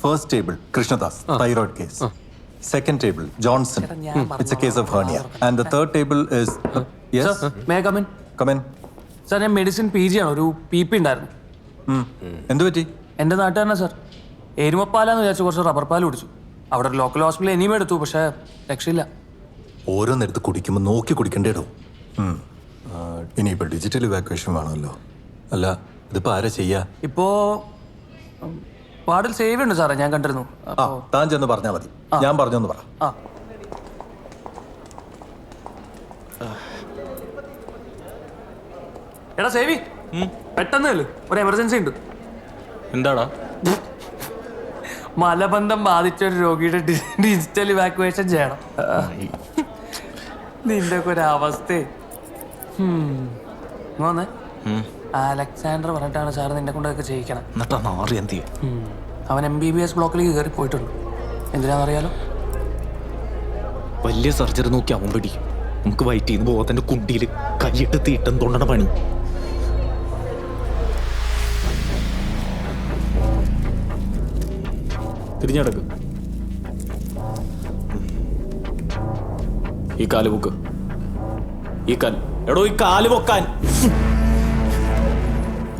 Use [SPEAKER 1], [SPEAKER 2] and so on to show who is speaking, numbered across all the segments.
[SPEAKER 1] First table, Krishnadas, thyroid case. Second table, Johnson. It's a case of hernia. And the third table is... yes?
[SPEAKER 2] Sir, may I come in?
[SPEAKER 1] Come in.
[SPEAKER 2] Sir, ഞാൻ medicine PG ആണ്. ഒരു PP ഉണ്ടായിരുന്നു.
[SPEAKER 1] എന്ത് പറ്റി?
[SPEAKER 2] എൻ്റെ നാട്ടുകാരനാ sir. എരുമപ്പാലാന്ന് വിചാരിച്ച് കുറച്ച് rubber പാൽ കുടിച്ചു. അവിടെ ഒരു ലോക്കൽ ഹോസ്പിറ്റലിൽ എനിയും എടുത്തു, പക്ഷേ രക്ഷയില്ല.
[SPEAKER 1] ഓരോന്നെടുത്ത് കുടിക്കുമ്പോൾ നോക്കി കുടിക്കണ്ടേടോ. ഇനിയിപ്പോൾ ഡിജിറ്റൽ ഇവാക്വേഷൻ വേണമല്ലോ. അല്ല, ഇതിപ്പോൾ ആരാ ചെയ്യാ?
[SPEAKER 2] ഇപ്പോ വാർഡിൽ സേവ് ഉണ്ട് സാറേ, ഞാൻ കണ്ടിരുന്നു.
[SPEAKER 1] താൻ ചെന്ന് പറഞ്ഞാൽ മതി. ഞാൻ പറഞ്ഞൊന്ന് പറ.
[SPEAKER 2] എടാ സേവി, പെട്ടെന്ന് ഒരു എമർജൻസി ഉണ്ട്.
[SPEAKER 3] എന്താടാ?
[SPEAKER 2] മലബന്ധം ബാധിച്ച ഒരു രോഗിയുടെ ഡിജിറ്റൽ ഇവാക്വേഷൻ ചെയ്യണം. നിന്റെ ഒക്കെ ഒരു അവസ്ഥ. വന്നേ, അലക്സാണ്ടർ പറഞ്ഞിട്ടാണ് സാർ നിന്നെ കൊണ്ടൊക്കെ ചെയ്യിക്കണം. അവൻ MBBS ബ്ലോക്കിലേക്ക് കയറി പോയിട്ടുണ്ട്. എന്തിനാണെന്നറിയാലോ?
[SPEAKER 3] വലിയ സർജറി നോക്കി അവൻ പിടി. നമുക്ക് വയറ്റിൽ നിന്ന് പോകാത്തന്റെ കുണ്ടിയിൽ കൈയിട്ട് തീട്ടം തൊണ്ടണ പണി. തിരിഞ്ഞടക്ക്. ഈ കാല് പൊക്ക്. ഈ കാല് എടോ, ഈ കാല് പൊക്കാൻ.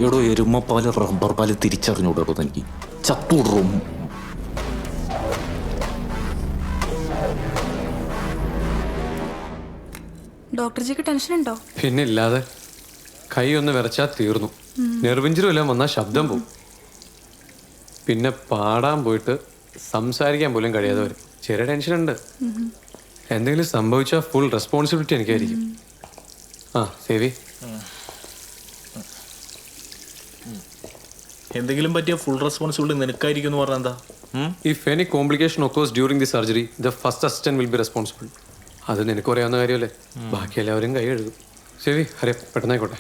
[SPEAKER 3] എടോ, എരുമപ്പാല് റബ്ബർ പാല് തിരിച്ചറിഞ്ഞൂടോ എനിക്ക്. ചത്തൂടും.
[SPEAKER 4] ഡോക്ടർജിക്ക് ടെൻഷൻ ഉണ്ടോ?
[SPEAKER 5] പിന്നെ ഇല്ലാതെ. കൈ ഒന്ന് വിറച്ചാൽ തീർന്നു. നെർവിഞ്ചറും എല്ലാം വന്നാൽ ശബ്ദം പോകും. പിന്നെ പാടാൻ പോയിട്ട് സംസാരിക്കാൻ പോലും കഴിയാതെ വരും. ചെറിയ ടെൻഷൻ ഉണ്ട്. എന്തെങ്കിലും സംഭവിച്ചാൽ ഫുൾ റെസ്പോൺസിബിലിറ്റി എനിക്കായിരിക്കും. സേവി,
[SPEAKER 3] എന്തെങ്കിലും പറ്റിയ ഫുൾ റെസ്പോൺസിബിലിറ്റി നിനക്കായിരിക്കും എന്ന് പറഞ്ഞാൽ എന്താ?
[SPEAKER 5] If any complication occurs during the surgery the first assistant will be responsible. അത് നിനക്ക് അറിയാവുന്ന കാര്യമല്ലേ? ബാക്കി എല്ലാവരും കൈ എഴുതും. സേവി, അറിയാം, പെട്ടെന്നായിക്കോട്ടെ.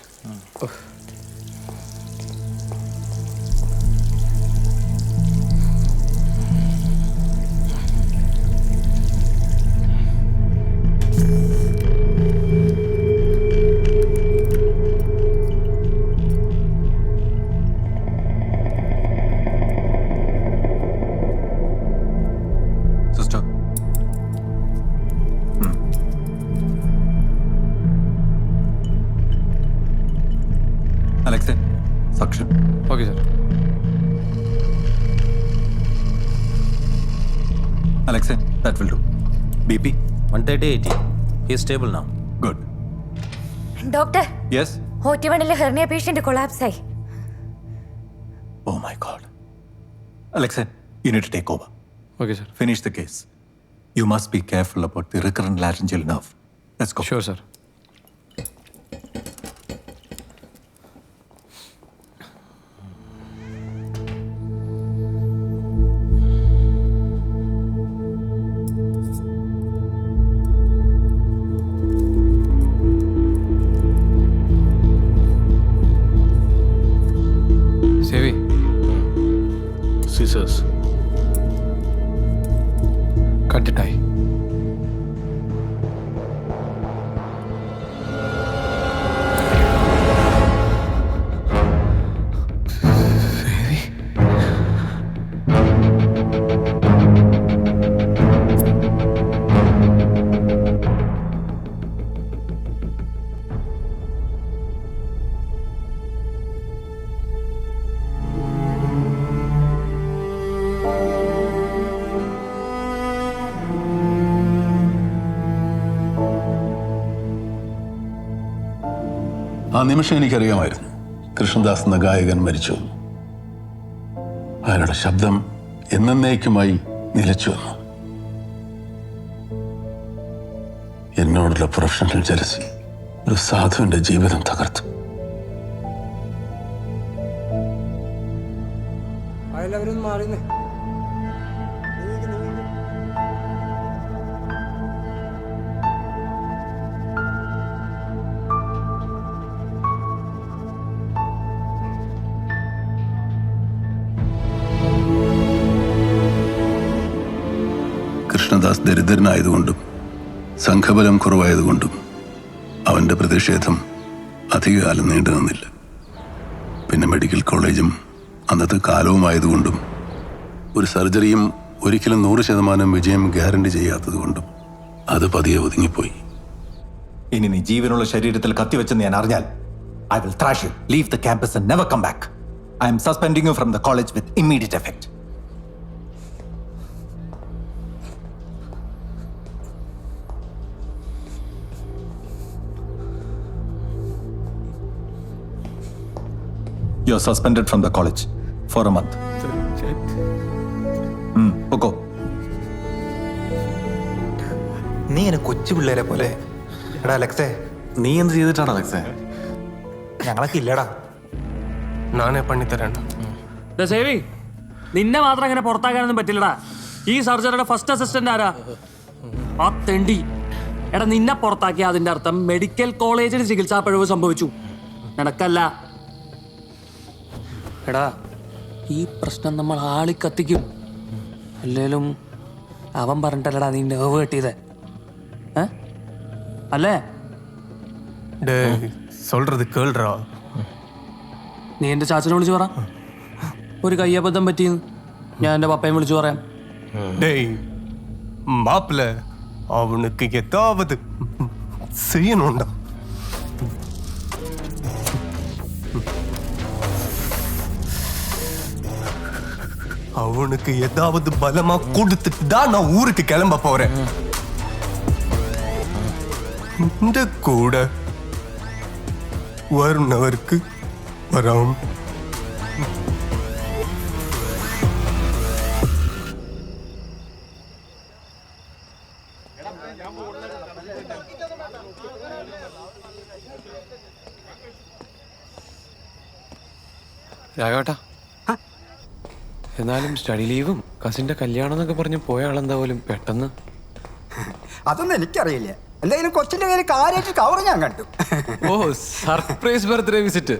[SPEAKER 1] Alexei, suction.
[SPEAKER 5] Okay, sir.
[SPEAKER 1] Alexei, that will do. BP?
[SPEAKER 6] 130/80. He's stable now.
[SPEAKER 1] Good.
[SPEAKER 7] Doctor.
[SPEAKER 1] Yes?
[SPEAKER 7] OT1 hernia patient collapse ആയി.
[SPEAKER 1] Oh my God. Alexei, you need to take over.
[SPEAKER 5] Okay, sir.
[SPEAKER 1] Finish the case. You must be careful about the recurrent laryngeal nerve. Let's go.
[SPEAKER 5] Sure, sir. Sevi.
[SPEAKER 3] Scissors.
[SPEAKER 5] Cut the tie.
[SPEAKER 8] ആ നിമിഷം എനിക്കറിയാമായിരുന്നു കൃഷ്ണദാസ് എന്ന ഗായകൻ മരിച്ചു. അയാളുടെ ശബ്ദം എന്നേക്കുമായി നിലച്ചു വന്നു. എന്നോടുള്ള പ്രൊഫഷണൽ ജലസി ഒരു സാധുവിന്റെ ജീവിതം തകർത്തു. കൃഷ്ണദാസ് ദരിദ്രനായതുകൊണ്ടും സംഘബലം കുറവായതുകൊണ്ടും അവൻ്റെ പ്രതിഷേധം അധികകാലം നീണ്ടു നിന്നില്ല. പിന്നെ മെഡിക്കൽ കോളേജും അന്നത്തെ കാലവുമായതുകൊണ്ടും ഒരു സർജറിയും ഒരിക്കലും 100% വിജയം ഗ്യാരണ്ടി ചെയ്യാത്തത് കൊണ്ടും അത് പതിയെ ഒതുങ്ങിപ്പോയി.
[SPEAKER 1] ഇനി നീ ജീവനുള്ള ശരീരത്തിൽ കത്തിവെച്ചെന്ന് ഞാൻ അറിഞ്ഞാൽ I will thrash you, leave the campus and never come back. I'm suspending you from the college with immediate effect. You are suspended from the college for a month. Okay.
[SPEAKER 9] നീ എന്നെ കൊച്ചു പിള്ളേരെ പോലെ. എടാ അലക്സേ,
[SPEAKER 3] നീ എന്ത് ചെയ്തിട്ടാണ് അലക്സേ?
[SPEAKER 9] ഞങ്ങളൊക്കെ ഇല്ലടാ.
[SPEAKER 10] നാനേ പണിത്തരണ്ട.
[SPEAKER 2] സേവി, നിന്നെ മാത്രം അങ്ങനെ പുറത്താക്കാനൊന്നും പറ്റില്ലടാ. ഈ സർജറിയുടെ ഫസ്റ്റ് അസിസ്റ്റന്റ് ആരാ? ആ തെണ്ടി. എടാ, നിന്നെ പുറത്താക്കിയ അതിന്റെ അർത്ഥം മെഡിക്കൽ കോളേജിൽ ചികിത്സാ പിഴവ് സംഭവിച്ചു, നടക്കല്ല. എടാ, ഈ പ്രശ്നം നമ്മൾ ആളിക്കത്തിക്കും. അല്ലേലും അവൻ പറഞ്ഞിട്ടല്ലടാ നീ നെർവ് കെട്ടിയതേ. അല്ലേ?
[SPEAKER 10] சொல்றது கேள்றா.
[SPEAKER 2] നീ എൻ്റെ ചാച്ചനെ വിളിച്ചു പറ, ഒരു കയ്യബദ്ധം പറ്റിയെന്ന്. ഞാൻ എൻ്റെ പപ്പയും വിളിച്ചു പറയാം.
[SPEAKER 10] டேய் மாப்பிள்ள, அவனுக்கு ஏதாவது செய்யணும்டா. அவனுக்கு ஏதாவது பலமா கொடுத்துட்டு தான் நான் ஊருக்கு கிளம்ப போறேன். இந்த கூட வருணவருக்கு வரோம்.
[SPEAKER 5] രാഘവട്ടാ, എന്നാലും സ്റ്റഡി ലീവും കസിന്റെ കല്യാണം എന്നൊക്കെ പറഞ്ഞ് പോയ ആളെന്താ പോലും പെട്ടെന്ന്.
[SPEAKER 11] അതൊന്നും എനിക്കറിയില്ല. എന്തായാലും കൊച്ചിന്റെ കയ്യിൽ കാര്യമായിട്ട് കവർ ഞാൻ കണ്ടു.
[SPEAKER 5] ഓ, സർപ്രൈസ് ബർത്ത്ഡേ വിസിറ്റ്.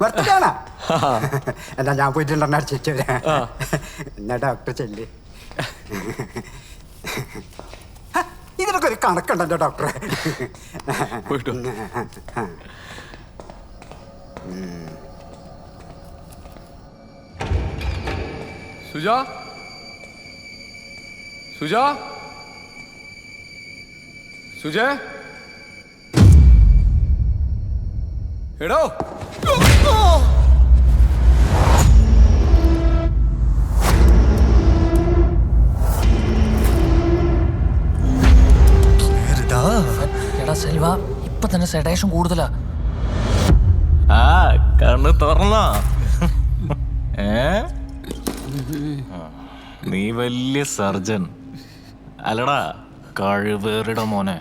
[SPEAKER 11] ബർത്ത്ഡേ ആണോ? എന്താ ഞാൻ പോയിട്ടുണ്ടെന്ന് അടിച്ചു. എന്നാ ഡോക്ടർ ചെല്ല്. ഇതിനൊക്കെ ഒരു കണക്കുണ്ടല്ലോ ഡോക്ടറെ.
[SPEAKER 5] പോയിട്ടോ. സുജാ, സുജാ, സുജേ, എടോ.
[SPEAKER 2] എടാ സെൽവ, ഇപ്പൊ തന്നെ സെഡേഷൻ കൂടുതലാ.
[SPEAKER 6] ആ കണ്ണ് തുറന്നോ? നീ വലിയ സർജൻ അല്ലടാ, കഴിവേറിട മോനെ.